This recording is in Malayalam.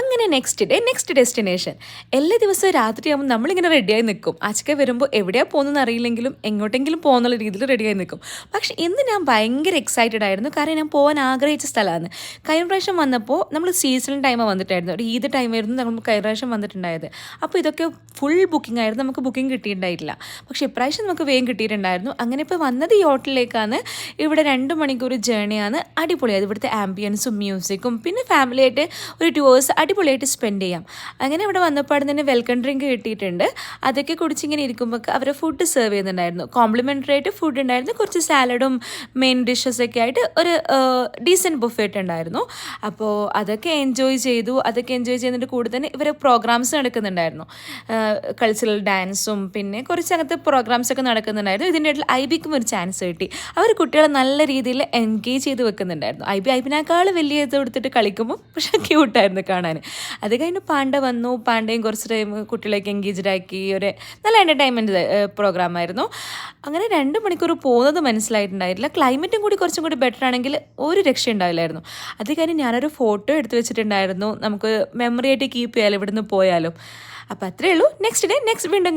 അങ്ങനെ നെക്സ്റ്റ് ഡെസ്റ്റിനേഷൻ. എല്ലാ ദിവസവും രാത്രിയാകുമ്പോൾ നമ്മളിങ്ങനെ റെഡിയായി നിൽക്കും. അച്ഛക്കെ വരുമ്പോൾ എവിടെയാണ് പോകുന്നതെന്ന് അറിയില്ലെങ്കിലും എങ്ങോട്ടെങ്കിലും പോകുന്നുള്ള രീതിയിൽ റെഡിയായി നിൽക്കും. പക്ഷേ ഇന്ന് ഞാൻ ഭയങ്കര എക്സൈറ്റഡ് ആയിരുന്നു. കാരണം ഞാൻ പോകാൻ ആഗ്രഹിച്ച സ്ഥലമാണ്. കഴിഞ്ഞ പ്രാവശ്യം വന്നപ്പോൾ നമ്മൾ സീസണൽ ടൈമാണ് വന്നിട്ടായിരുന്നു. ഒരു ഈദ് ടൈമായിരുന്നു നമ്മൾ കഴിഞ്ഞ പ്രാവശ്യം വന്നിട്ടുണ്ടായത്. അപ്പോൾ ഇതൊക്കെ ഫുൾ ബുക്കിംഗ് ആയിരുന്നു. നമുക്ക് ബുക്കിംഗ് കിട്ടിയിട്ടുണ്ടായിട്ടില്ല. പക്ഷേ ഇപ്രാവശ്യം നമുക്ക് വേഗം കിട്ടിയിട്ടുണ്ടായിരുന്നു. അങ്ങനെ ഇപ്പോൾ വന്നത് ഈ ഹോട്ടലിലേക്കാണ്. ഇവിടെ 2 മണിക്കൂർ ജേണിയാണ്. അടിപൊളിയായത്. ഇവിടുത്തെ ആംബിയൻസും മ്യൂസിക്കും പിന്നെ ഫാമിലിയായിട്ട് ഒരു 2 hours അടിപൊളിയായിട്ട് സ്പെൻഡ് ചെയ്യാം. അങ്ങനെ ഇവിടെ വന്നപ്പോൾ തന്നെ വെൽക്കം ഡ്രിങ്ക് കിട്ടിയിട്ടുണ്ട്. അതൊക്കെ കുടിച്ചിങ്ങനെ ഇരിക്കുമ്പോൾ അവർ ഫുഡ് സെർവ് ചെയ്യുന്നുണ്ടായിരുന്നു. കോംപ്ലിമെൻ്ററി ആയിട്ട് ഫുഡ് ഉണ്ടായിരുന്നു. കുറച്ച് സാലഡും മെയിൻ ഡിഷസൊക്കെ ആയിട്ട് ഒരു ഡീസൻറ്റ് ബുഫേറ്റ് ഉണ്ടായിരുന്നു. അപ്പോൾ അതൊക്കെ എൻജോയ് ചെയ്തു. അതൊക്കെ എൻജോയ് ചെയ്യുന്നതിൻ്റെ കൂടെ തന്നെ ഇവർ പ്രോഗ്രാംസ് നടക്കുന്നുണ്ടായിരുന്നു. കൾച്ചറൽ ഡാൻസും പിന്നെ കുറച്ച് അങ്ങനത്തെ പ്രോഗ്രാംസൊക്കെ നടക്കുന്നുണ്ടായിരുന്നു. ഇതിൻ്റെ ഇടയിൽ ഐബിക്കും ഒരു ചാൻസ് കിട്ടി. അവർ കുട്ടികളെ നല്ല രീതിയിൽ എൻഗേജ് ചെയ്ത് വെക്കുന്നുണ്ടായിരുന്നു. ഐബിനേക്കാൾ വലിയ ഇത് കൊടുത്തിട്ട് കളിക്കുമ്പോൾ പക്ഷേ ക്യൂട്ടായിരുന്നു കാണാൻ. അത് കഴിഞ്ഞ് പാണ്ഡ വന്നു. പാണ്ഡയും കുറച്ച് ടൈം കുട്ടികളേക്ക് എൻഗേജ്ഡ് ആക്കി. ഒരു നല്ല എൻ്റർടൈൻമെൻറ്റ് പ്രോഗ്രാമായിരുന്നു. അങ്ങനെ 2 മണിക്കൂർ പോകുന്നത് മനസ്സിലായിട്ടുണ്ടായിട്ടില്ല. ക്ലൈമറ്റും കൂടി കുറച്ചും കൂടി ബെറ്റർ ആണെങ്കിൽ ഒരു രക്ഷ ഉണ്ടാവില്ലായിരുന്നു. അത് കഴിഞ്ഞ് ഞാനൊരു ഫോട്ടോ എടുത്ത് വെച്ചിട്ടുണ്ടായിരുന്നു. നമുക്ക് മെമ്മറി ആയിട്ട് കീപ്പ് ചെയ്യാലോ ഇവിടുന്ന് പോയാലും. അപ്പോൾ അത്രയേ ഉള്ളൂ. നെക്സ്റ്റ് വീണ്ടും